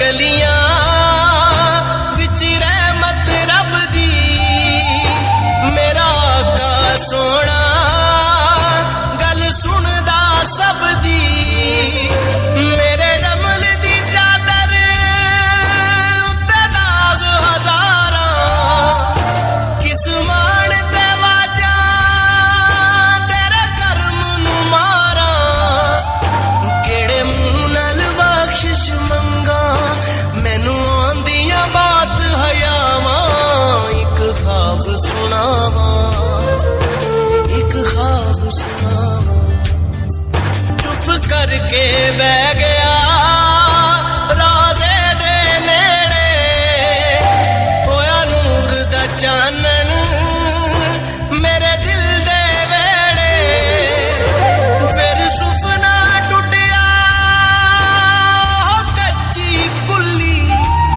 गलियां विच रहमत रब दी मेरा आका सोना गल सुनदा सब दी मेरे रमल दी चादर उत्ते दाग हजारां किस मान ते वाजा तेरे कर्म नू मारा केड़े मुंह नाल बख्शिश मंगा मैनू आंदियां बात हयावां एक ख्वाब सुनावां एक ख्वाब सुनावां चुप करके बै